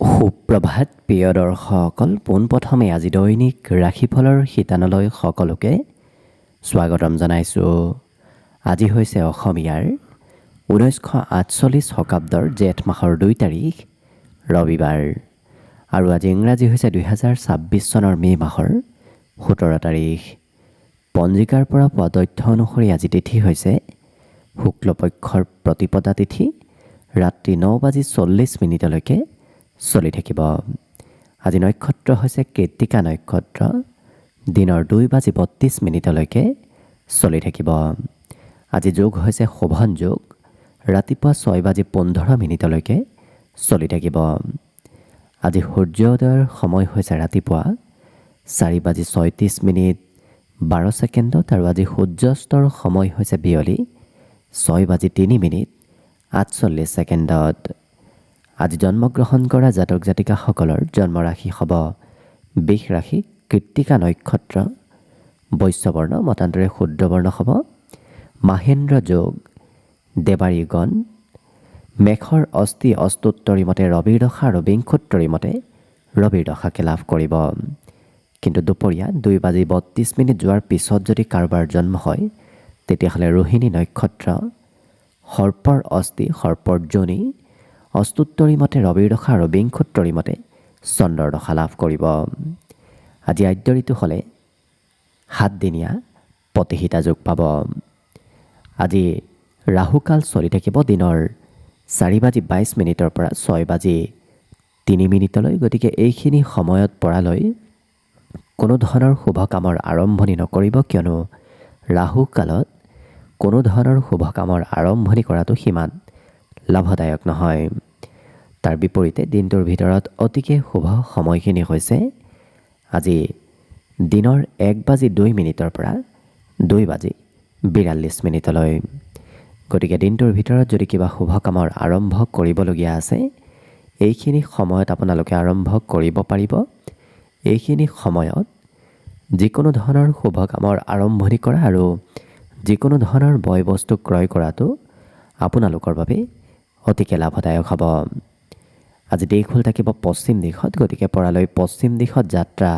সুপ্ৰভাত প্ৰিয় দৰ্শকসকল, পোনপ্ৰথমে আজি দৈনিক ৰাশিফলৰ শিতানলৈ সকলোকে স্বাগতম জনাইছোঁ। আজি হৈছে অসমীয়াৰ 1948 শকাব্দৰ জেঠ মাহৰ 2 তাৰিখ ৰবিবাৰ আৰু আজি ইংৰাজী হৈছে 2026 চনৰ মে' মাহৰ 17 তাৰিখ। পঞ্জিকাৰ পৰা পোৱা তথ্য অনুসৰি আজি তিথি হৈছে শুক্লপক্ষৰ প্ৰতিপদা তিথি, ৰাত্ৰি 9:40 চলি থাকিব। আজি নক্ষত্ৰ হৈছে কৃত্তিকা নক্ষত্ৰ, দিনৰ 2:32 চলি থাকিব। আজি যোগ হৈছে শোভন যোগ, ৰাতিপুৱা 6:15 চলি থাকিব। আজি সূৰ্যোদয়ৰ সময় হৈছে ৰাতিপুৱা 4:36:12 আৰু আজি সূৰ্যাস্তৰ সময় হৈছে বিয়লি 6:03:48। আজি জন্মগ্ৰহণ কৰা জাতক জাতিকাসকলৰ জন্মৰাশি হ'ব বৃষ ৰাশি, কৃত্তিকা নক্ষত্ৰ, বৈশ্যবৰ্ণ মতান্তৰে শুদ্ৰবৰ্ণ হ'ব, মাহেন্দ্ৰ যোগ, দেৱাৰী গণ, মেঘৰ অস্থি অস্তোত্তৰী মতে ৰবিৰ দশা আৰু বিংশোত্তৰী মতে ৰবিৰ দশাকে লাভ কৰিব। কিন্তু দুপৰীয়া 2:32 যোৱাৰ পিছত যদি কাৰোবাৰ জন্ম হয় তেতিয়াহ'লে ৰোহিণী নক্ষত্ৰ, সৰ্পৰ অস্থি সৰ্পৰ যোনি, অস্তোত্তৰী মতে ৰবিৰ দশা আৰু বিংশোত্তৰী মতে চন্দ্ৰৰ দশা লাভ কৰিব। আজি আদ্য ঋতু হ'লে 7 দিনীয়া প্ৰতিহিতা যোগ পাব। আজি ৰাহুকাল চলি থাকিব দিনৰ 4:22 পৰা 6:03। গতিকে এইখিনি সময়ত পৰালৈ কোনো ধৰণৰ শুভ কামৰ আৰম্ভণি নকৰিব, কিয়নো ৰাহুকালত কোনো ধৰণৰ শুভ কামৰ আৰম্ভণি কৰাটো সিমান লাভদায়ক নহয়। তাৰ বিপৰীতে দিনটোৰ ভিতৰত অতিকে শুভ সময়খিনি হৈছে আজি দিনৰ 1:02 পৰা 2:42। গতিকে দিনটোৰ ভিতৰত যদি কিবা শুভ কামৰ আৰম্ভ কৰিবলগীয়া আছে এইখিনি সময়ত আপোনালোকে আৰম্ভ কৰিব পাৰিব। এইখিনি সময়ত যিকোনো ধৰণৰ শুভ কামৰ আৰম্ভণি কৰা আৰু যিকোনো ধৰণৰ বয় বস্তু ক্ৰয় কৰাটো আপোনালোকৰ বাবে অতিকে লাভদায়ক হ'ব। আজি দেশ হ'ল থাকিব পশ্চিম দিশত, গতিকে পৰালৈ পশ্চিম দিশত যাত্ৰা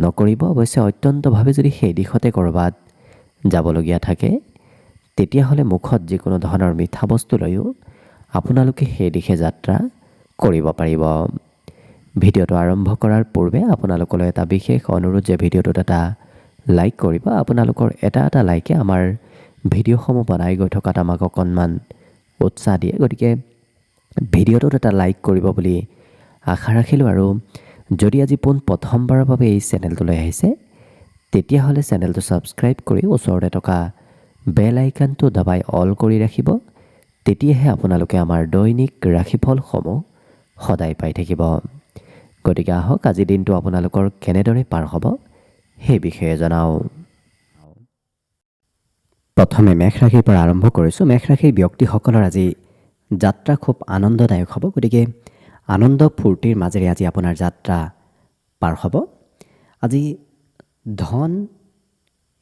নকৰিব। অৱশ্যে অত্যন্তভাৱে যদি সেই দিশতে ক'ৰবাত যাবলগীয়া থাকে তেতিয়াহ'লে মুখত যিকোনো ধৰণৰ মিঠা বস্তু লৈও আপোনালোকে সেই দিশে যাত্ৰা কৰিব পাৰিব। ভিডিঅ'টো আৰম্ভ কৰাৰ পূৰ্বে আপোনালোকলৈ এটা বিশেষ অনুৰোধ যে ভিডিঅ'টোত এটা লাইক কৰিব। আপোনালোকৰ এটা লাইকে আমাৰ ভিডিঅ'সমূহ বনাই গৈ থকাত আমাক অকণমান উৎসাহ দিয়ে। গতিকে ভিডিঅ'টোত এটা লাইক কৰিব বুলি আশা ৰাখিলোঁ। আৰু যদি আজি প্ৰথমবাৰৰ বাবে এই চেনেলটোলৈ আহিছে তেতিয়াহ'লে চেনেলটো ছাবস্ক্ৰাইব কৰি ওচৰতে থকা বেল আইকনটো দবাই অল কৰি ৰাখিব। তেতিয়াহে আপোনালোকে আমাৰ দৈনিক ৰাশিফলসমূহ সদায় পাই থাকিব। গতিকে আহক আজি দিনটো আপোনালোকৰ কেনেদৰে পাৰ হ'ব সেই বিষয়ে জনাওঁ। প্ৰথমে মেষ ৰাশিৰ পৰা আৰম্ভ কৰিছোঁ। মেষ ৰাশিৰ ব্যক্তিসকলৰ আজি যাত্ৰা খুব আনন্দদায়ক হ'ব। গতিকে আনন্দ ফূৰ্তিৰ মাজেৰে আজি আপোনাৰ যাত্ৰা পাৰ হ'ব। আজি ধন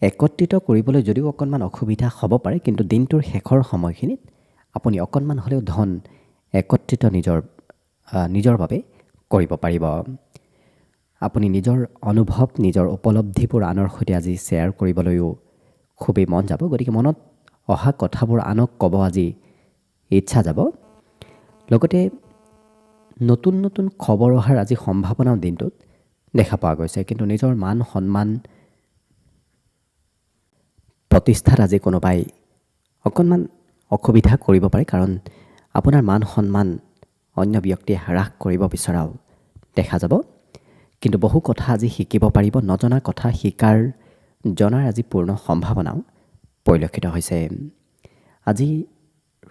একত্ৰিত কৰিবলৈ যদিও অকণমান অসুবিধা হ'ব পাৰে, কিন্তু দিনটোৰ শেষৰ সময়খিনিত আপুনি অকণমান হ'লেও ধন একত্ৰিত নিজৰ বাবে কৰিব পাৰিব। আপুনি নিজৰ অনুভৱ, নিজৰ উপলব্ধিবোৰ আনৰ সৈতে আজি শ্বেয়াৰ কৰিবলৈও খুবেই মন যাব। গতিকে মনত অহা কথাবোৰ আনক ক'ব আজি ইচ্ছা যাব। লগতে নতুন নতুন খবৰ অহাৰ আজি সম্ভাৱনাও দিনটোত দেখা পোৱা গৈছে। কিন্তু নিজৰ মান সন্মান প্ৰতিষ্ঠাত আজি কোনোবাই অকণমান অসুবিধা কৰিব পাৰে, কাৰণ আপোনাৰ মান সন্মান অন্য ব্যক্তিয়ে হ্ৰাস কৰিব বিচৰাও দেখা যাব। কিন্তু বহু কথা আজি শিকিব পাৰিব। নজনা কথা জনাৰ আজি পূৰ্ণ সম্ভাৱনাও পৰিলক্ষিত হৈছে। আজি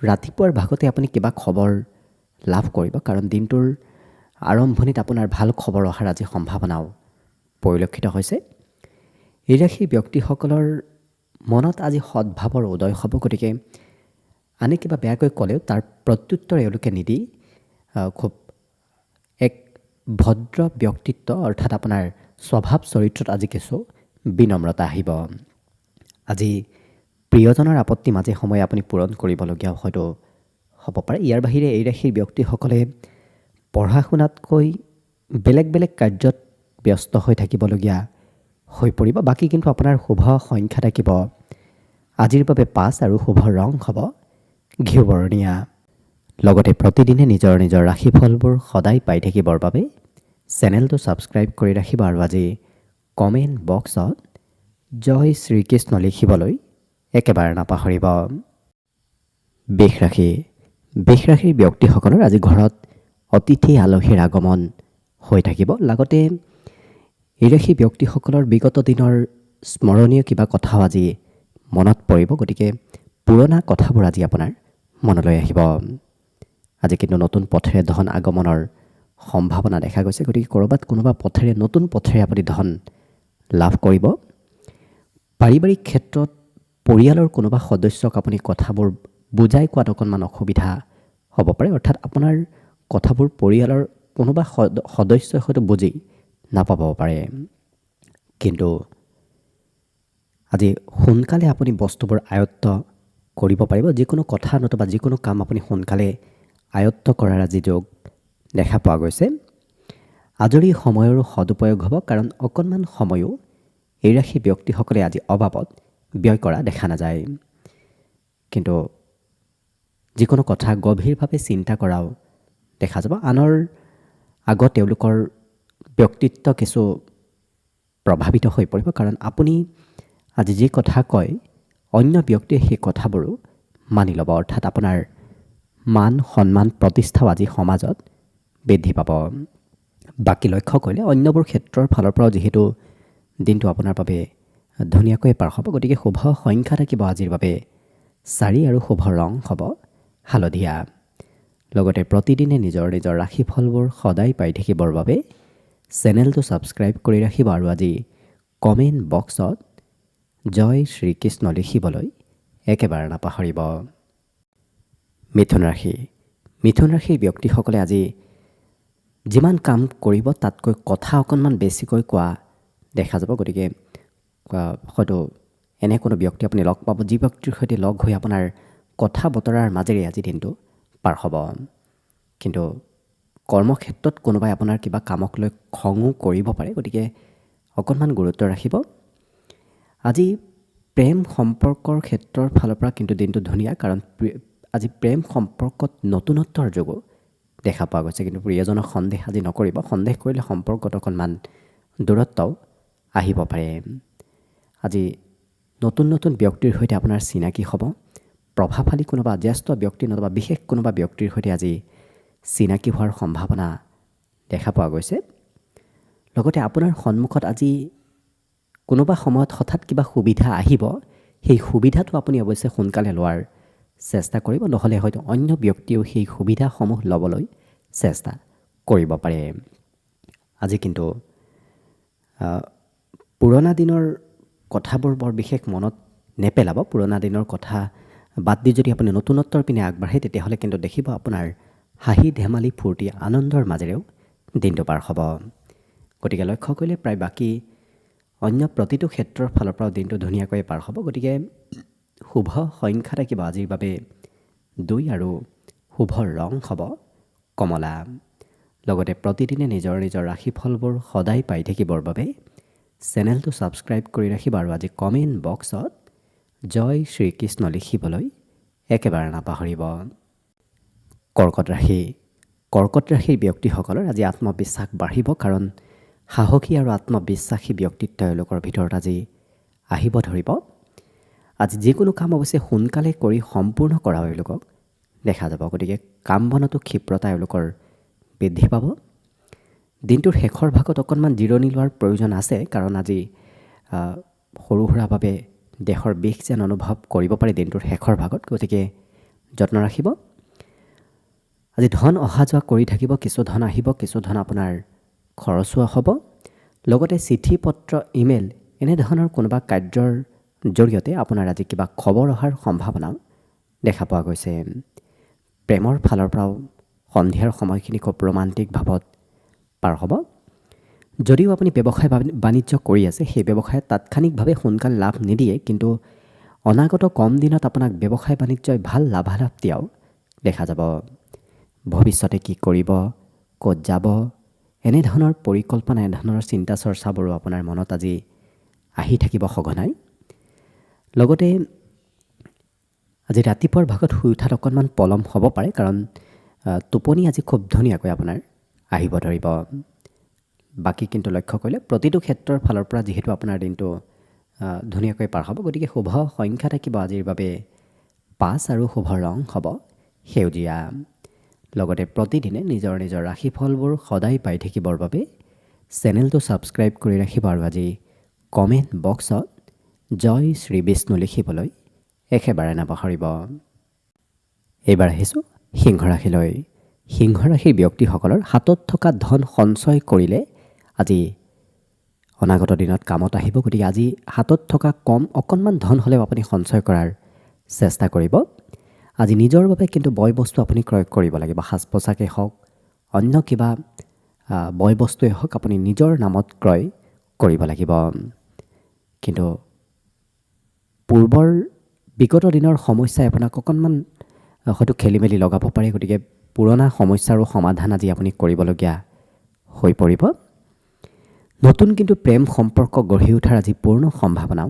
ৰাতিপুৱাৰ ভাগতে আপুনি কিবা খবৰ লাভ কৰিব, কাৰণ দিনটোৰ আৰম্ভণিত আপোনাৰ ভাল খবৰ অহাৰ আজি সম্ভাৱনাও পৰিলক্ষিত হৈছে। এই ৰাশিৰ ব্যক্তিসকলৰ মনত আজি সদ্ভাৱৰ উদয় হ'ব। গতিকে আনে কিবা বেয়াকৈ ক'লেও তাৰ প্ৰত্যুত্তৰ এওঁলোকে নিদি খুব এক ভদ্ৰ ব্যক্তিত্ব অৰ্থাৎ আপোনাৰ স্বভাৱ চৰিত্ৰত আজি কিছু বিনম্ৰতা আহিব। আজি প্ৰিয়জনৰ আপত্তি মাজে সময়ে আপুনি পূৰণ কৰিবলগীয়া হয়তো হ'ব পাৰে। ইয়াৰ বাহিৰে এই ৰাশিৰ ব্যক্তিসকলে পঢ়া শুনাতকৈ বেলেগ বেলেগ কাৰ্যত ব্যস্ত হৈ থাকিবলগীয়া হৈ পৰিব। বাকী কিন্তু আপোনাৰ শুভ সংখ্যা থাকিব আজিৰ বাবে 5 আৰু শুভ ৰং হ'ব ঘিউ বৰণীয়া। লগতে প্ৰতিদিনে নিজৰ নিজৰ ৰাশিফলবোৰ সদায় পাই থাকিবৰ বাবে চেনেলটো ছাবস্ক্ৰাইব কৰি ৰাখিব আৰু আজি কমেণ্ট বক্সত জয় শ্ৰীকৃষ্ণ লিখিবলৈ একেবাৰে নাপাহৰিব। বৃষ ৰাশি। বৃষ ৰাশিৰ ব্যক্তিসকলৰ আজি ঘৰত অতিথি আলহীৰ আগমন হৈ থাকিব। লগতে এই ৰাশি ব্যক্তিসকলৰ বিগত দিনৰ স্মৰণীয় কিবা কথাও আজি মনত পৰিব। গতিকে পুৰণা কথাবোৰ আজি আপোনাৰ মনলৈ আহিব। আজি কিন্তু নতুন পথেৰে ধন আগমনৰ সম্ভাৱনা দেখা গৈছে। গতিকে ক'ৰবাত কোনোবা পথেৰে নতুন পথেৰে আপুনি ধন লাভ কৰিব। পাৰিবাৰিক ক্ষেত্ৰত পৰিয়ালৰ কোনোবা সদস্যক আপুনি কথাবোৰ বুজাই কোৱাত অকণমান অসুবিধা হ'ব পাৰে। অৰ্থাৎ আপোনাৰ কথাবোৰ পৰিয়ালৰ কোনোবা সদস্যই হয়তো বুজি নাপাব পাৰে। কিন্তু আজি সোনকালে আপুনি বস্তুবোৰ আয়ত্ব কৰিব পাৰিব। যিকোনো কথা নতুবা যিকোনো কাম আপুনি সোনকালে আয়ত্ব কৰাৰ আজি যোগ দেখা পোৱা গৈছে। আজৰি সময়ৰো সদুপয়োগ হ'ব, কাৰণ অকণমান সময়ো এই ৰাশি ব্যক্তিসকলে আজি অবাবত ব্যয় কৰা দেখা নাযায়। কিন্তু যিকোনো কথা গভীৰভাৱে চিন্তা কৰাও দেখা যাব। আনৰ আগত তেওঁলোকৰ ব্যক্তিত্ব কিছু প্ৰভাৱিত হৈ পৰিব, কাৰণ আপুনি আজি যি কথা কয় অন্য ব্যক্তিয়ে সেই কথাবোৰো মানি ল'ব। অৰ্থাৎ আপোনাৰ মান সন্মান প্ৰতিষ্ঠাও আজি সমাজত বৃদ্ধি পাব। বাকী লক্ষ্য কৰিলে অন্যবোৰ ক্ষেত্ৰৰ ফালৰ পৰাও যিহেতু দিনটো আপোনাৰ বাবে ধুনীয়াকৈ পাৰ হ'ব। গতিকে শুভ সংখ্যা থাকিব আজিৰ বাবে 4 আৰু শুভ ৰং হ'ব হালধীয়া। লগতে প্ৰতিদিনে নিজৰ নিজৰ ৰাশিফলবোৰ সদায় পাই থাকিবৰ বাবে চেনেলটো ছাবস্ক্ৰাইব কৰি ৰাখিব আৰু আজি কমেণ্ট বক্সত জয় শ্ৰীকৃষ্ণ লিখিবলৈ একেবাৰে নাপাহৰিব। মিথুন ৰাশি। মিথুন ৰাশিৰ ব্যক্তিসকলে আজি যিমান কাম কৰিব তাতকৈ কথা অকণমান বেছিকৈ কোৱা দেখা যাব। গতিকে হয়তো এনে কোনো ব্যক্তি আপুনি লগ পাব যি ব্যক্তিৰ সৈতে লগ হৈ আপোনাৰ কথা বতৰাৰ মাজেৰে আজি দিনটো পাৰ হ'ব। কিন্তু কৰ্মক্ষেত্ৰত কোনোবাই আপোনাৰ কিবা কামক লৈ খঙো কৰিব পাৰে। গতিকে অকণমান গুৰুত্ব ৰাখিব। আজি প্ৰেম সম্পৰ্কৰ ক্ষেত্ৰৰ ফালৰ পৰা কিন্তু দিনটো ধুনীয়া, কাৰণ আজি প্ৰেম সম্পৰ্কত নতুনত্বৰ যোগো দেখা পোৱা গৈছে। কিন্তু প্ৰিয়জনক সন্দেহ আজি নকৰিব। সন্দেহ কৰিলে সম্পৰ্কত অকণমান দূৰত্বও আহিব পাৰে। আজি নতুন নতুন ব্যক্তিৰ সৈতে আপোনাৰ চিনাকি হ'ব। প্ৰভাৱশালী কোনোবা জ্যেষ্ঠ ব্যক্তি নতুবা বিশেষ কোনোবা ব্যক্তিৰ সৈতে আজি চিনাকি হোৱাৰ সম্ভাৱনা দেখা পোৱা গৈছে। লগতে আপোনাৰ সন্মুখত আজি কোনোবা সময়ত হঠাৎ কিবা সুবিধা আহিব। সেই সুবিধাটো আপুনি অৱশ্যে সোনকালে লোৱাৰ চেষ্টা কৰিব, নহ'লে হয়তো অন্য ব্যক্তিয়েও সেই সুবিধাসমূহ ল'বলৈ চেষ্টা কৰিব পাৰে। আজি কিন্তু পুৰণা দিনৰ কথাবোৰ বৰ বিশেষ মনত নেপেলাব। পুৰণা দিনৰ কথা বাদ দি যদি আপুনি নতুনত্বৰ পিনে আগবাঢ়ে তেতিয়াহ'লে কিন্তু দেখিব আপোনাৰ হাঁহি ধেমালি ফূৰ্তি আনন্দৰ মাজেৰেও দিনটো পাৰ হ'ব। গতিকে লক্ষ্য কৰিলে প্ৰায় বাকী অন্য প্ৰতিটো ক্ষেত্ৰৰ ফালৰ পৰাও দিনটো ধুনীয়াকৈ পাৰ হ'ব। গতিকে শুভ সংখ্যা থাকিব আজিৰ বাবে 2 আৰু শুভ ৰং হ'ব কমলা। লগতে প্ৰতিদিনে নিজৰ নিজৰ ৰাশিফলবোৰ সদায় পাই থাকিবৰ বাবে চেনেলটো ছাবস্ক্ৰাইব কৰি ৰাখিব আৰু আজি কমেণ্ট বক্সত জয় শ্ৰীকৃষ্ণ লিখিবলৈ একেবাৰে নাপাহৰিব। কৰ্কট ৰাশি। কৰ্কট ৰাশিৰ ব্যক্তিসকলৰ আজি আত্মবিশ্বাস বাঢ়িব, কাৰণ সাহসী আৰু আত্মবিশ্বাসী ব্যক্তিত্ব তেওঁলোকৰ ভিতৰত আজি আহিব ধৰিব। আজি যিকোনো কাম অৱশ্যে সোনকালে কৰি সম্পূৰ্ণ কৰা এওঁলোকক দেখা যাব। গতিকে কাম বনতো ক্ষিপ্ৰতা এওঁলোকৰ বৃদ্ধি পাব। দিনটোৰ শেষৰ ভাগত অকণমান জিৰণি লোৱাৰ প্ৰয়োজন আছে, কাৰণ আজি সৰু সুৰাভাৱে দেহৰ বিষ যেন অনুভৱ কৰিব পাৰি দিনটোৰ শেষৰ ভাগত। গতিকে যত্ন ৰাখিব। আজি ধন অহা যোৱা কৰি থাকিব। কিছু ধন আহিব, কিছু ধন আপোনাৰ খৰচো হ'ব। লগতে চিঠি পত্ৰ ইমেইল এনেধৰণৰ কোনোবা কাৰ্যৰ জৰিয়তে আপোনাৰ আজি কিবা খবৰ অহাৰ সম্ভাৱনাও দেখা পোৱা গৈছে। প্ৰেমৰ ফালৰ পৰাও সন্ধিয়াৰ সময়খিনি খুব ৰোমান্টিক ভাৱত পাৰ হ'ব। যদিও আপুনি ব্যৱসায় বাণিজ্য কৰি আছে, সেই ব্যৱসায়ত তাৎক্ষণিকভাৱে সোনকালে লাভ নিদিয়ে, কিন্তু অনাগত কম দিনত আপোনাক ব্যৱসায় বাণিজ্যই ভাল লাভালাভ দিয়াও দেখা যাব। ভৱিষ্যতে কি কৰিব, ক'ত যাব, এনেধৰণৰ পৰিকল্পনা, এনেধৰণৰ চিন্তা চৰ্চাবোৰো আপোনাৰ মনত আজি আহি থাকিব সঘনাই। লগতে আজি ৰাতিপুৱাৰ ভাগত শুই উঠাত অকণমান পলম হ'ব পাৰে, কাৰণ টোপনি আজি খুব ধুনীয়াকৈ আপোনাৰ আহিব ধৰিব। বাকী কিন্তু লক্ষ্য কৰিলে প্ৰতিটো ক্ষেত্ৰৰ ফালৰ পৰা যিহেতু আপোনাৰ দিনটো ধুনীয়াকৈ পাৰ হ'ব, গতিকে শুভ সংখ্যা থাকিব আজিৰ বাবে 5 আৰু শুভ ৰং হ'ব সেউজীয়া। লগতে প্ৰতিদিনে নিজৰ নিজৰ ৰাশিফলবোৰ সদায় পাই থাকিবৰ বাবে চেনেলটো ছাবস্ক্ৰাইব কৰি ৰাখিব আৰু আজি কমেণ্ট বক্সত জয় শ্ৰী বিষ্ণু লিখিবলৈ একেবাৰে নাপাহৰিব। এইবাৰ আহিছোঁ সিংহ ৰাশিলৈ। সিংহ ৰাশিৰ ব্যক্তিসকলৰ হাতত থকা ধন সঞ্চয় কৰিলে আজি অনাগত দিনত কামত আহিব। গতিকে আজি হাতত থকা অকণমান ধন হ'লেও আপুনি সঞ্চয় কৰাৰ চেষ্টা কৰিব। আজি নিজৰ বাবে কিন্তু বয় বস্তু আপুনি ক্ৰয় কৰিব লাগিব। সাজ পোছাকেই হওক, অন্য কিবা বয় বস্তুৱেই হওক, আপুনি নিজৰ নামত ক্ৰয় কৰিব লাগিব। কিন্তু পূৰ্বৰ বিগত দিনৰ সমস্যাই আপোনাক অকণমান হয়তো খেলি মেলি লগাব পাৰে। গতিকে পুৰণা সমস্যাৰো সমাধান আজি আপুনি কৰিবলগীয়া হৈ পৰিব। নতুন কিন্তু প্ৰেম সম্পৰ্ক গঢ়ি উঠাৰ আজি পূৰ্ণ সম্ভাৱনাও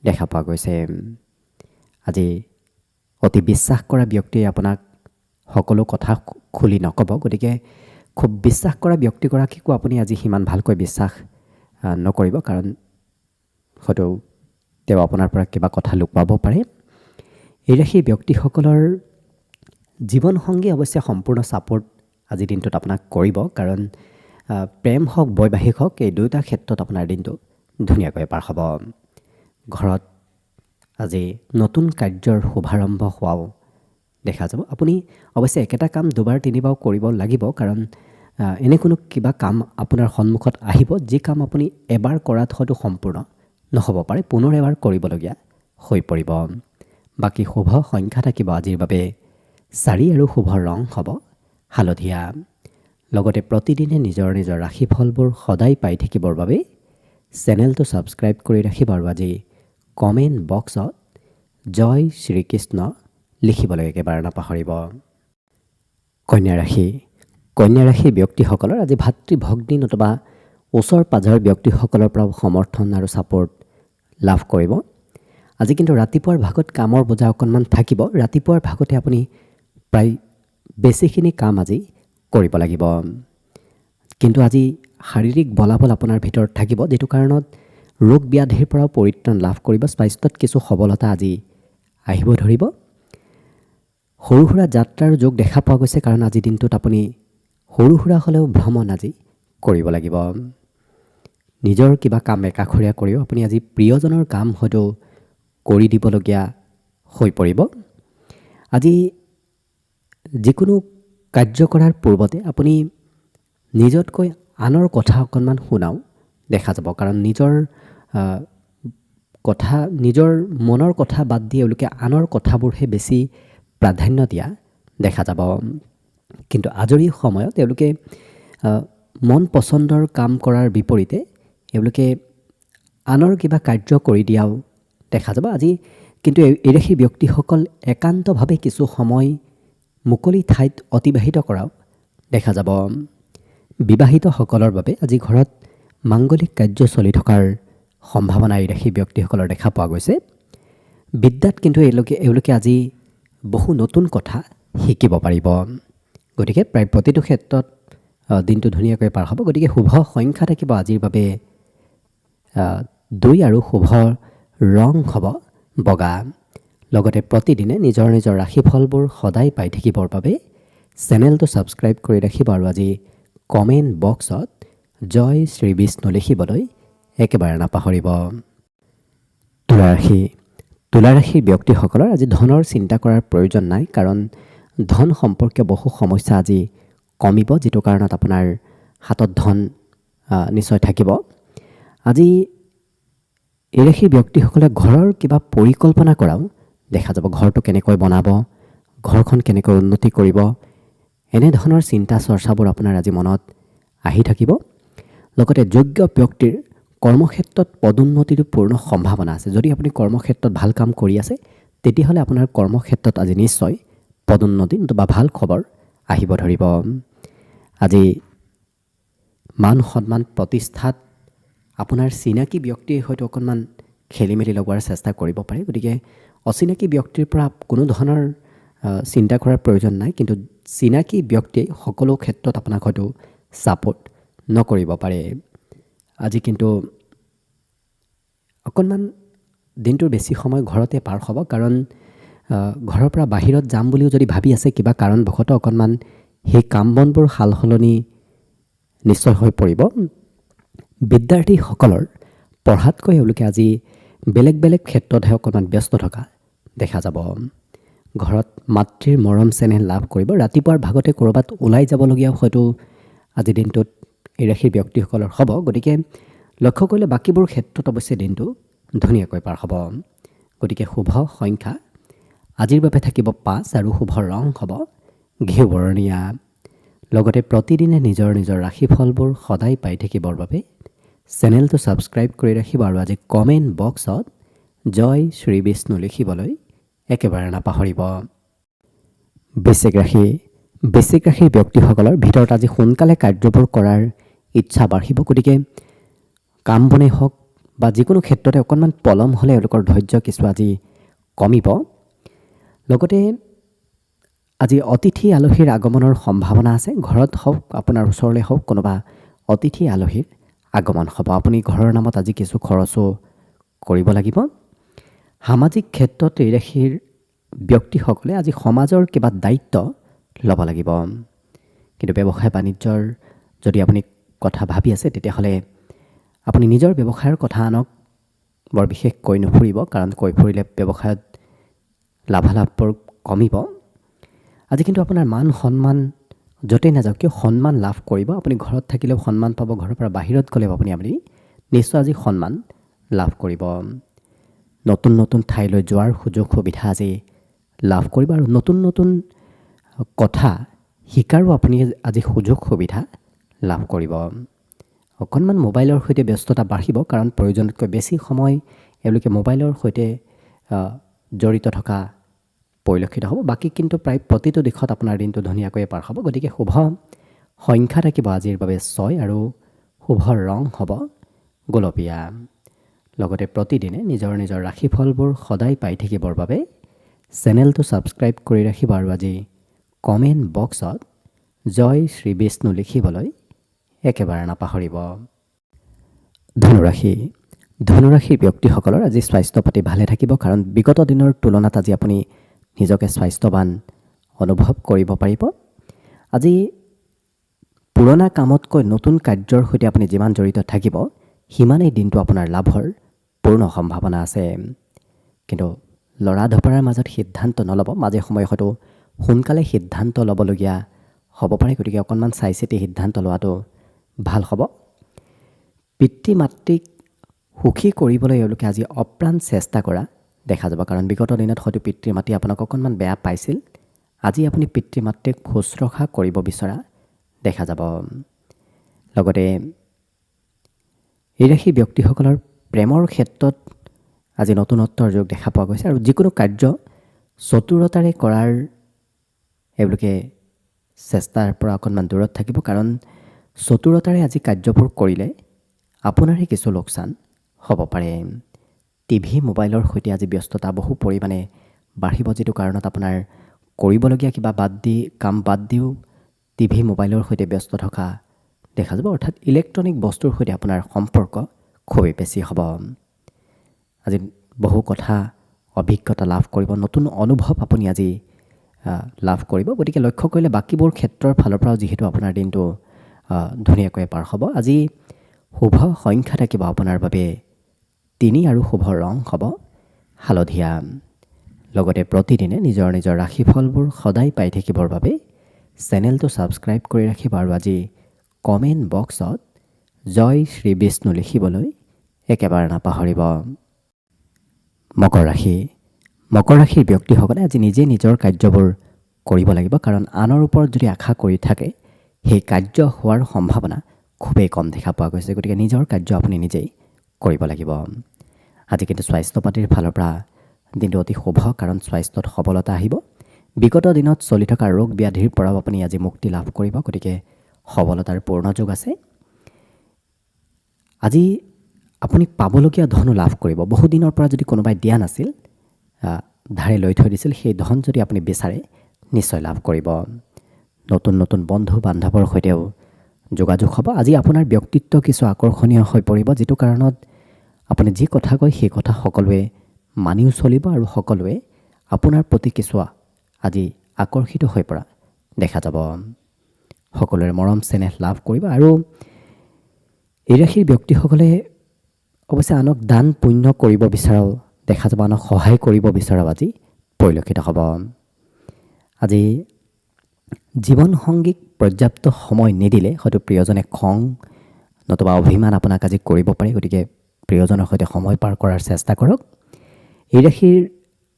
দেখা পোৱা গৈছে। আজি অতি বিশ্বাস কৰা ব্যক্তিয়ে আপোনাক সকলো কথা খুলি নক'ব। গতিকে খুব বিশ্বাস কৰা ব্যক্তিগৰাকীকো আপুনি আজি সিমান ভালকৈ বিশ্বাস নকৰিব, কাৰণ হয়তো তেওঁ আপোনাৰ পৰা কিবা কথা লুকুৱাব পাৰে। এই ৰাশিৰ ব্যক্তিসকলৰ জীৱনসংগী অৱশ্যে সম্পূৰ্ণ ছাপোৰ্ট আজিৰ দিনটোত আপোনাক কৰিব, কাৰণ প্ৰেম হওক বৈবাহিক হওক, এই দুয়োটা ক্ষেত্ৰত আপোনাৰ দিনটো ধুনীয়াকৈ পাৰ হ'ব। ঘৰত আজি নতুন কাৰ্যৰ শুভাৰম্ভ হোৱাও দেখা যাব। আপুনি অৱশ্যে একেটা কাম দুবাৰ তিনিবাৰ কৰিব লাগিব, কাৰণ এনে কোনো কিবা কাম আপোনাৰ সন্মুখত আহিব যি কাম আপুনি এবাৰ কৰাত হয়তো সম্পূৰ্ণ নহ'ব পাৰে, পুনৰ এবাৰ কৰিবলগীয়া হৈ পৰিব। বাকী শুভ সংখ্যা থাকিব আজিৰ বাবে 4 আৰু শুভ ৰং হ'ব হালধীয়া। লগতে প্ৰতিদিনে নিজৰ নিজৰ ৰাশিফলবোৰ সদায় পাই থাকিবৰ বাবে চেনেলটো ছাবস্ক্ৰাইব কৰি ৰাখিব আৰু আজি কমেণ্ট বক্সত জয় শ্ৰীকৃষ্ণ লিখিবলৈ একেবাৰে নাপাহৰিব। কন্যা ৰাশি। কন্যা ৰাশিৰ ব্যক্তিসকলৰ আজি ভাতৃ ভগ্নী নতুবা ওচৰ পাজৰৰ ব্যক্তিসকলৰ পৰা সমৰ্থন আৰু ছাপোৰ্ট লাভ কৰিব। আজি কিন্তু ৰাতিপুৱাৰ ভাগত কামৰ বোজা অকণমান থাকিব। ৰাতিপুৱাৰ ভাগতে আপুনি প্ৰায় বেছিখিনি কাম আজি কৰিব লাগিব। কিন্তু আজি শাৰীৰিক বলাবল আপোনাৰ ভিতৰত থাকিব, যিটো কাৰণত ৰোগ ব্যাধিৰ পৰাও পৰিত্ৰাণ লাভ কৰিব। স্বাস্থ্যত কিছু সবলতা আজি আহিব ধৰিব। সৰু সুৰা যাত্ৰাৰ যোগ দেখা পোৱা গৈছে, কাৰণ আজিৰ দিনটোত আপুনি সৰু সুৰা হ'লেও ভ্ৰমণ আজি কৰিব লাগিব। নিজৰ কিবা কাম একাষৰীয়া কৰিও আপুনি আজি প্ৰিয়জনৰ কাম হয়তো কৰি দিবলগীয়া হৈ পৰিব। আজি যিকোনো কাৰ্য কৰাৰ পূৰ্বতে আপুনি নিজতকৈ আনৰ কথা অকণমান শুনাও দেখা যাব, কাৰণ নিজৰ মনৰ কথা বাদ দি এওঁলোকে আনৰ কথাবোৰহে বেছি প্ৰাধান্য দিয়া দেখা যাব। কিন্তু আজৰি সময়ত এওঁলোকে মন পচন্দৰ কাম কৰাৰ বিপৰীতে এওঁলোকে আনৰ কিবা কাৰ্য কৰি দিয়াও দেখা যাব। আজি কিন্তু এই ৰাশিৰ ব্যক্তিসকল একান্তভাৱে কিছু সময় মুকলি ঠাইত অতিবাহিত কৰাও দেখা যাব। বিবাহিতসকলৰ বাবে আজি ঘৰত মাংগলিক কাৰ্য চলি থকাৰ সম্ভাৱনা এই ৰাশিৰ ব্যক্তিসকলৰ দেখা পোৱা গৈছে। বিদ্যাত কিন্তু এওঁলোকে আজি বহু নতুন কথা শিকিব পাৰিব। গতিকে প্ৰায় প্ৰতিটো ক্ষেত্ৰত দিনটো ধুনীয়াকৈ পাৰ হ'ব। গতিকে শুভ সংখ্যা থাকিব আজিৰ বাবে 2 আৰু শুভ ৰং হ'ব বগা। লগতে প্ৰতিদিনে নিজৰ নিজৰ ৰাশিফলবোৰ সদায় পাই থাকিবৰ বাবে চেনেলটো ছাবস্ক্ৰাইব কৰি ৰাখিব আৰু আজি কমেণ্ট বক্সত জয় শ্ৰী বিষ্ণু লিখিবলৈ একেবাৰে নাপাহৰিব। তুলা ৰাশি। তুলা ৰাশিৰ ব্যক্তিসকলৰ আজি ধনৰ চিন্তা কৰাৰ প্ৰয়োজন নাই, কাৰণ ধন সম্পৰ্কীয় বহু সমস্যা আজি কমিব, যিটো কাৰণত আপোনাৰ হাতত ধন নিশ্চয় থাকিব। আজি এই ৰাশিৰ ব্যক্তিসকলে ঘৰৰ কিবা পৰিকল্পনা কৰাও দেখা যাব। ঘৰটো কেনেকৈ বনাব, ঘৰখন কেনেকৈ উন্নতি কৰিব, এনেধৰণৰ চিন্তা চৰ্চাবোৰ আপোনাৰ আজি মনত আহি থাকিব। লগতে যোগ্য ব্যক্তিৰ কৰ্মক্ষেত্ৰত পদোন্নতিৰো পূৰ্ণ সম্ভাৱনা আছে। যদি আপুনি কৰ্মক্ষেত্ৰত ভাল কাম কৰি আছে, তেতিয়াহ'লে আপোনাৰ কৰ্মক্ষেত্ৰত আজি নিশ্চয় পদোন্নতি বা ভাল খবৰ আহিব ধৰিব। আজি মান সন্মান প্ৰতিষ্ঠাত আপোনাৰ চিনাকি ব্যক্তিয়ে হয়তো অকণমান খেলি মেলি লগোৱাৰ চেষ্টা কৰিব পাৰে। গতিকে অচিনাকি ব্যক্তিৰ পৰা কোনো ধৰণৰ চিন্তা কৰাৰ প্ৰয়োজন নাই, কিন্তু চিনাকি ব্যক্তিয়ে সকলো ক্ষেত্ৰত আপোনাক হয়তো ছাপোৰ্ট নকৰিব পাৰে। আজি কিন্তু অকণমান দিনটোৰ বেছি সময় ঘৰতে পাৰ হ'ব, কাৰণ ঘৰৰ পৰা বাহিৰত যাম বুলিও যদি ভাবি আছে কিবা কাৰণবশতঃ অকণমান সেই কাম বনবোৰ সাল সলনি নিশ্চয় হৈ পৰিব। বিদ্যাৰ্থীসকলৰ পঢ়াতকৈ এওঁলোকে আজি বেলেগ বেলেগ ক্ষেত্ৰতহে অকণমান ব্যস্ত থকা দেখা যাব। ঘৰত মাতৃৰ মৰম চেনেহ লাভ কৰিব। ৰাতিপুৱাৰ ভাগতে ক'ৰবাত ওলাই যাবলগীয়া হয়তো আজিৰ দিনটোত এই ৰাশিৰ ব্যক্তিসকলৰ হ'ব। গতিকে লক্ষ্য কৰিলে বাকীবোৰ ক্ষেত্ৰত অৱশ্যে দিনটো ধুনীয়াকৈ পাৰ হ'ব। গতিকে শুভ সংখ্যা আজিৰ বাবে থাকিব 5 আৰু শুভ ৰং হ'ব ঘিউ বৰণীয়া। লগতে প্ৰতিদিনে নিজৰ নিজৰ ৰাশিফলবোৰ সদায় পাই থাকিবৰ বাবে চেনেলটো ছাবস্ক্ৰাইব কৰি ৰাখিব আৰু আজি কমেণ্ট বক্সত জয় শ্ৰী বিষ্ণু লিখিবলৈ একেবাৰে নাপাহৰিব। বৃশ্চিক ৰাশিৰ ব্যক্তিসকলৰ ভিতৰত আজি সোনকালে কাৰ্যবোৰ কৰাৰ ইচ্ছা বাঢ়িব। গতিকে কাম বনেই হওক বা যিকোনো ক্ষেত্ৰতে অকণমান পলম হ'লে এওঁলোকৰ ধৈৰ্য কিছু আজি কমিব। লগতে আজি অতিথি আলহীৰ আগমনৰ সম্ভাৱনা আছে। ঘৰত হওক আপোনাৰ ওচৰলৈ হওক কোনোবা অতিথি আলহীৰ আগমন হ'ব। আপুনি ঘৰৰ নামত আজি কিছু খৰচো কৰিব লাগিব। সামাজিক ক্ষেত্ৰত এই ৰাশিৰ ব্যক্তিসকলে আজি সমাজৰ কিবা দায়িত্ব ল'ব লাগিব। কিন্তু ব্যৱসায় বাণিজ্যৰ যদি আপুনি কথা ভাবি আছে তেতিয়াহ'লে আপুনি নিজৰ ব্যৱসায়ৰ কথা আনক বৰ বিশেষ কৈ নুফুৰিব, কাৰণ কৈ ফুৰিলে ব্যৱসায়ত লাভালাভবোৰ কমিব। আজি কিন্তু আপোনাৰ মান সন্মান য'তেই নাযাওক কিয় সন্মান লাভ কৰিব। আপুনি ঘৰত থাকিলেও সন্মান পাব, ঘৰৰ পৰা বাহিৰত গ'লেও আপুনি নিশ্চয় আজি সন্মান লাভ কৰিব। নতুন নতুন ঠাইলৈ যোৱাৰ সুযোগ সুবিধা আজি লাভ কৰিব আৰু নতুন নতুন কথা শিকাৰো আপুনি আজি সুযোগ সুবিধা লাভ কৰিব। অকণমান মোবাইলৰ সৈতে ব্যস্ততা বাঢ়িব, কাৰণ প্ৰয়োজনতকৈ বেছি সময় এওঁলোকে মোবাইলৰ সৈতে জড়িত থকা পৰিলক্ষিত হ'ব। বাকী কিন্তু প্ৰায় প্ৰতিটো দিশত আপোনাৰ দিনটো ধুনীয়াকৈ পাৰ হ'ব। গতিকে শুভ সংখ্যা থাকিব আজিৰ বাবে 6 আৰু শুভ ৰং হ'ব গোলপীয়া। লগতে প্ৰতিদিনে নিজৰ নিজৰ ৰাশিফলবোৰ সদায় পাই থাকিবৰ বাবে চেনেলটো ছাবস্ক্ৰাইব কৰি ৰাখিব আৰু আজি কমেণ্ট বক্সত জয় শ্ৰী বিষ্ণু লিখিবলৈ একেবাৰে নাপাহৰিব। ধনুৰাশিৰ ব্যক্তিসকলৰ আজি স্বাস্থ্য পাতি ভালে থাকিব, কাৰণ বিগত দিনৰ তুলনাত আজি আপুনি নিজকে স্বাস্থ্যৱান অনুভৱ কৰিব পাৰিব। আজি পুৰণা কামতকৈ নতুন কাৰ্যৰ সৈতে আপুনি যিমান জড়িত থাকিব সিমানেই দিনটো আপোনাৰ লাভৰ পূৰ্ণ সম্ভাৱনা আছে। কিন্তু লৰা ধপৰাৰ মাজত সিদ্ধান্ত নল'ব। মাজে সময়ে হয়তো সোনকালে সিদ্ধান্ত ল'বলগীয়া হ'ব পাৰে। গতিকে অকণমান চাই চিতি সিদ্ধান্ত লোৱাটো ভাল হ'ব। পিতৃ মাতৃক সুখী কৰিবলৈ এওঁলোকে আজি অপ্ৰাণ চেষ্টা কৰা দেখা যাব, কাৰণ বিগত দিনত হয়তো পিতৃ মাতৃ আপোনাক অকণমান বেয়া পাইছিল। আজি আপুনি পিতৃ মাতৃক শুশ্ৰূষা কৰিব বিচৰা দেখা যাব। লগতে এই ৰাশি ব্যক্তিসকলৰ প্ৰেমৰ ক্ষেত্ৰত আজি নতুনত্বৰ যোগ দেখা পোৱা গৈছে আৰু যিকোনো কাৰ্য চতুৰতাৰে কৰাৰ এওঁলোকে চেষ্টাৰ পৰা অকণমান দূৰত থাকিব, কাৰণ চতুৰতাৰে আজি কাৰ্যবোৰ কৰিলে আপোনাৰে কিছু লোকচান হ'ব পাৰে। টিভি মোবাইলৰ সৈতে আজি ব্যস্ততা বহু পৰিমাণে বাঢ়িব, যিটো কাৰণত আপোনাৰ কৰিবলগীয়া কিবা কাম বাদ দিও টিভি মোবাইলৰ সৈতে ব্যস্ত থকা দেখা যাব। অৰ্থাৎ ইলেক্ট্ৰনিক বস্তুৰ সৈতে আপোনাৰ সম্পৰ্ক খুবেই বেছি হ'ব। আজি বহু কথা অভিজ্ঞতা লাভ কৰিব, নতুন অনুভৱ আপুনি আজি লাভ কৰিব। গতিকে লক্ষ্য কৰিলে বাকীবোৰ ক্ষেত্ৰৰ ফালৰ পৰাও যিহেতু আপোনাৰ দিনটো ধুনীয়াকৈ পাৰ হ'ব। আজি শুভ সংখ্যা থাকিব আপোনাৰ বাবে 3 আৰু শুভ ৰং হ'ব হালধীয়া। লগতে প্ৰতিদিনে নিজৰ নিজৰ ৰাশিফলবোৰ সদায় পাই থাকিবৰ বাবে চেনেলটো ছাবস্ক্ৰাইব কৰি ৰাখিব আৰু আজি কমেণ্ট বক্সত জয় শ্ৰী বিষ্ণু লিখিবলৈ একেবাৰে নাপাহৰিব। মকৰ ৰাশিৰ ব্যক্তিসকলে আজি নিজে নিজৰ কাৰ্যবোৰ কৰিব লাগিব, কাৰণ আনৰ ওপৰত যদি আশা কৰি থাকে সেই কাৰ্য হোৱাৰ সম্ভাৱনা খুবেই কম দেখা পোৱা গৈছে। গতিকে নিজৰ কাৰ্য আপুনি নিজেই কৰিব লাগিব। আজি কিন্তু স্বাস্থ্য পাতিৰ ফালৰ পৰা দিনটো অতি শুভ, কাৰণ স্বাস্থ্যত সবলতা আহিব। বিগত দিনত চলি থকা ৰোগ ব্যাধিৰ পৰাও আপুনি আজি মুক্তি লাভ কৰিব। গতিকে সবলতাৰ পূৰ্ণ যোগ আছে। আজি আপুনি পাবলগীয়া ধনো লাভ কৰিব। বহুদিনৰ পৰা যদি কোনোবাই দিয়া নাছিল, ধাৰে লৈ থৈ দিছিল, সেই ধন যদি আপুনি বিচাৰে নিশ্চয় লাভ কৰিব। নতুন নতুন বন্ধু বান্ধৱৰ সৈতেও যোগাযোগ হ'ব। আজি আপোনাৰ ব্যক্তিত্ব কিছু আকৰ্ষণীয় হৈ পৰিব, যিটো কাৰণত আপুনি যি কথা কয় সেই কথা সকলোৱে মানিও চলিব আৰু সকলোৱে আপোনাৰ প্ৰতি কিছু আজি আকৰ্ষিত হৈ পৰা দেখা যাব। সকলোৰে মৰম চেনেহ লাভ কৰিব। আৰু এই ৰাশিৰ ব্যক্তিসকলে অৱশ্যে আনক দান পুণ্য কৰিব বিচৰাও দেখা যাব, আনক সহায় কৰিব বিচৰাও আজি পৰিলক্ষিত হ'ব। আজি জীৱনসংগীক পৰ্যাপ্ত সময় নিদিলে হয়তো প্ৰিয়জনে খং নতুবা অভিমান আপোনাক আজি কৰিব পাৰে। গতিকে প্ৰিয়জনৰ সৈতে সময় পাৰ কৰাৰ চেষ্টা কৰক। এই ৰাশিৰ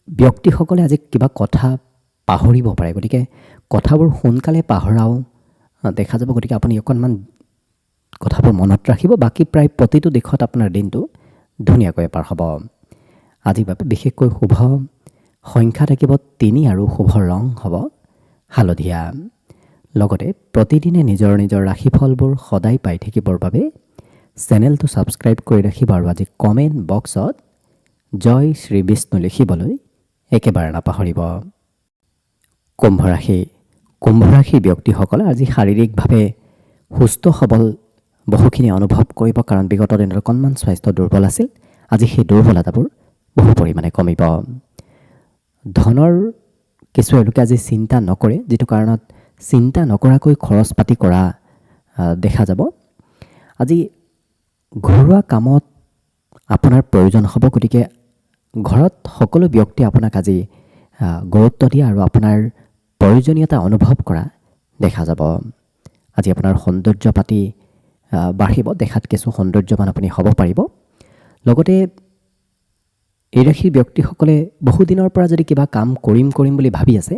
ব্যক্তিসকলে আজি কিবা কথা পাহৰিব পাৰে, গতিকে কথাবোৰ সোনকালে পাহৰাও দেখা যাব। গতিকে আপুনি অকণমান কথাবোৰ মনত ৰাখিব। বাকী প্ৰায় প্ৰতিটো দিশত আপোনাৰ দিনটো ধুনীয়াকৈ পাৰ হ'ব। আজিৰ বাবে বিশেষকৈ শুভ সংখ্যা থাকিব 3 আৰু শুভ ৰং হ'ব হালধীয়া। লগতে প্ৰতিদিনে নিজৰ নিজৰ ৰাশিফলবোৰ সদায় পাই থাকিবৰ বাবে চেনেলটো ছাবস্ক্ৰাইব কৰি ৰাখিব আৰু আজি কমেণ্ট বক্সত জয় শ্ৰী বিষ্ণু লিখিবলৈ একেবাৰে নাপাহৰিব। কুম্ভ ৰাশি ব্যক্তিসকলে আজি শাৰীৰিকভাৱে সুস্থ সবল বহুখিনি অনুভৱ কৰিব, কাৰণ বিগত দিনত অকণমান স্বাস্থ্য দুৰ্বল আছিল। আজি সেই দুৰ্বলতাবোৰ বহু পৰিমাণে কমিব। ধনৰ কিছু এওঁলোকে আজি চিন্তা নকৰে, যিটো কাৰণত চিন্তা নকৰাকৈ খৰচ পাতি কৰা দেখা যাব। আজি ঘৰুৱা কামত আপোনাৰ প্ৰয়োজন হ'ব, গতিকে ঘৰত সকলো ব্যক্তি আপোনাক আজি গুৰুত্ব দিয়া আৰু আপোনাৰ প্ৰয়োজনীয়তা অনুভৱ কৰা দেখা যাব। আজি আপোনাৰ সৌন্দৰ্য পাতি বাঢ়িব, দেখাত কিছু সৌন্দৰ্যৱান আপুনি হ'ব পাৰিব। লগতে এই ৰাশিৰ ব্যক্তিসকলে বহুদিনৰ পৰা যদি কিবা কাম কৰিম বুলি ভাবি আছে,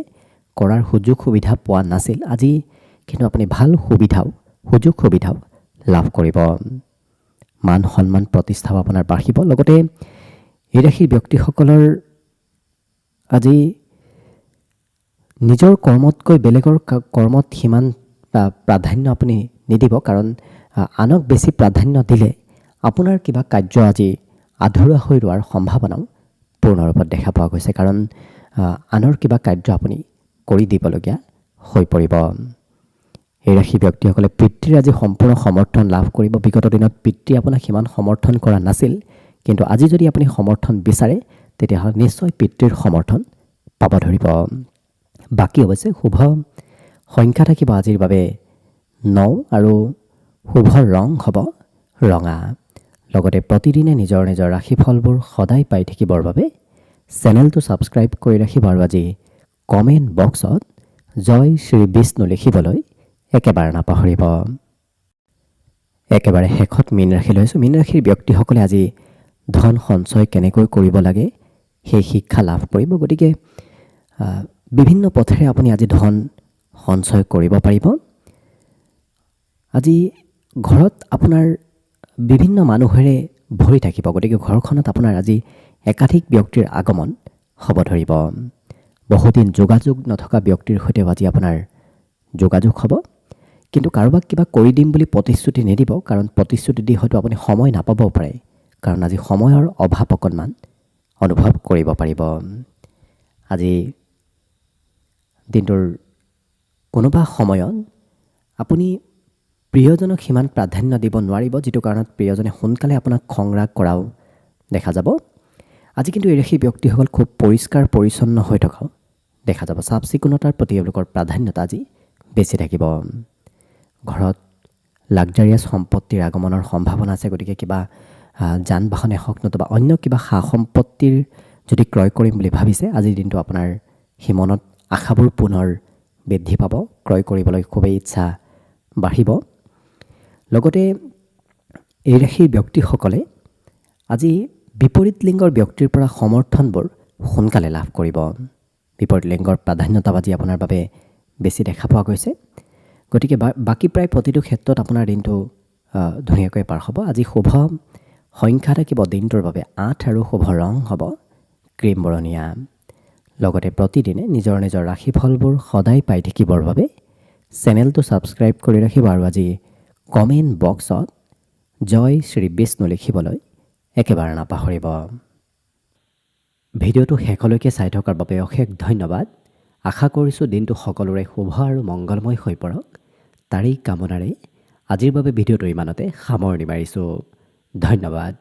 কৰাৰ সুযোগ সুবিধা পোৱা নাছিল, আজি কিন্তু আপুনি ভাল সুযোগ সুবিধাও লাভ কৰিব। মান সন্মান প্ৰতিষ্ঠাও আপোনাৰ বাঢ়িব। লগতে এই ৰাশিৰ ব্যক্তিসকলৰ আজি নিজৰ কৰ্মতকৈ বেলেগৰ কৰ্মত সিমান প্ৰাধান্য আপুনি নিদিব, কাৰণ আনক বেছি প্ৰাধান্য দিলে আপোনাৰ কিবা কাৰ্য আজি আধৰুৱা হৈ ৰোৱাৰ সম্ভাৱনাও পূৰ্ণৰূপত দেখা পোৱা গৈছে, কাৰণ আনৰ কিবা কাৰ্য আপুনি কৰি দিবলগীয়া হৈ পৰিব। এই ৰাশি ব্যক্তিসকলে পিতৃৰ আজি সম্পূৰ্ণ সমৰ্থন লাভ কৰিব। বিগত দিনত পিতৃ আপোনাক সিমান সমৰ্থন কৰা নাছিল, কিন্তু আজি যদি আপুনি সমৰ্থন বিচাৰে তেতিয়াহ'লে নিশ্চয় পিতৃৰ সমৰ্থন পাব ধৰিব। বাকী অৱশ্যে শুভ সংখ্যা থাকিব আজিৰ বাবে 9 আৰু শুভ ৰং হ'ব ৰঙা। লগতে প্ৰতিদিনে নিজৰ নিজৰ ৰাশিফলবোৰ সদায় পাই থাকিবৰ বাবে চেনেলটো ছাবস্ক্ৰাইব কৰি ৰাখিব আৰু আজি কমেণ্ট বক্সত জয় শ্ৰী বিষ্ণু লিখিবলৈ একেবাৰে নাপাহৰিব। একেবাৰে শেষত মীন ৰাশি লৈছোঁ। মীন ৰাশিৰ ব্যক্তিসকলে আজি ধন সঞ্চয় কেনেকৈ কৰিব লাগে সেই শিক্ষা লাভ কৰিব। গতিকে বিভিন্ন পথেৰে আপুনি আজি ধন সঞ্চয় কৰিব পাৰিব। আজি ঘৰত আপোনাৰ বিভিন্ন মানুহেৰে ভৰি থাকিব, গতিকে ঘৰখনত আপোনাৰ আজি একাধিক ব্যক্তিৰ আগমন হ'ব ধৰিব। বহুদিন যোগাযোগ নথকা ব্যক্তিৰ সৈতেও আজি আপোনাৰ যোগাযোগ হ'ব, কিন্তু কাৰোবাক কিবা কৰি দিম বুলি প্ৰতিশ্ৰুতি নিদিব, কাৰণ প্ৰতিশ্ৰুতি দি হয়তো আপুনি সময় নাপাবও পাৰে, কাৰণ আজি সময়ৰ অভাৱ অকণমান অনুভৱ কৰিব পাৰিব। আজি দিনটোৰ কোনোবা সময়ত আপুনি প্ৰিয়জনক সিমান প্ৰাধান্য দিব নোৱাৰিব, যিটো কাৰণত প্ৰিয়জনে সোনকালে আপোনাক খং ৰাগ কৰাও দেখা যাব। আজি কিন্তু এই ৰাশি ব্যক্তিসকল খুব পৰিষ্কাৰ পৰিচ্ছন্ন হৈ থকাও দেখা যাব। চাফ চিকুণতাৰ প্ৰতি এওঁলোকৰ প্ৰাধান্যতা আজি বেছি থাকিব। ঘৰত লাক্সাৰিয়াছ সম্পত্তিৰ আগমনৰ সম্ভাৱনা আছে, গতিকে কিবা যান বাহনে হওক নতুবা অন্য কিবা সা সম্পত্তিৰ যদি ক্ৰয় কৰিম বুলি ভাবিছে, আজিৰ দিনটো আপোনাৰ সেই মনত আশাবোৰ পুনৰ বৃদ্ধি পাব, ক্ৰয় কৰিবলৈ খুবেই ইচ্ছা বাঢ়িব। লগতে এই ৰাশিৰ ব্যক্তিসকলে আজি বিপৰীত লিংগৰ ব্যক্তিৰ পৰা সমৰ্থনবোৰ সোনকালে লাভ কৰিব। বিপৰীত লিংগৰ প্ৰাধান্যতা আজি আপোনাৰ বাবে বেছি দেখা পোৱা গৈছে, গতিকে বাকী প্ৰায় প্ৰতিটো ক্ষেত্ৰত আপোনাৰ দিনটো ধুনীয়াকৈ পাৰ হ'ব। আজি শুভ সংখ্যা থাকিব দিনটোৰ বাবে 8 আৰু শুভ ৰং হ'ব ক্ৰীম বৰণীয়া। লগতে প্ৰতিদিনে নিজৰ নিজৰ ৰাশিফলবোৰ সদায় পাই থাকিবৰ বাবে চেনেলটো ছাবস্ক্ৰাইব কৰি ৰাখিব আৰু আজি কমেণ্ট বক্সত জয় শ্ৰী বিষ্ণু লিখিবলৈ একেবাৰে নাপাহৰিব। ভিডিঅ'টো শেষলৈকে চাই থকাৰ বাবে অশেষ ধন্যবাদ। আশা কৰিছোঁ দিনটো সকলোৰে শুভ আৰু মংগলময় হৈ পৰক। তাৰেই কামনাৰে আজিৰ বাবে ভিডিঅ'টো ইমানতে সামৰণি মাৰিছোঁ। ধন্যবাদ।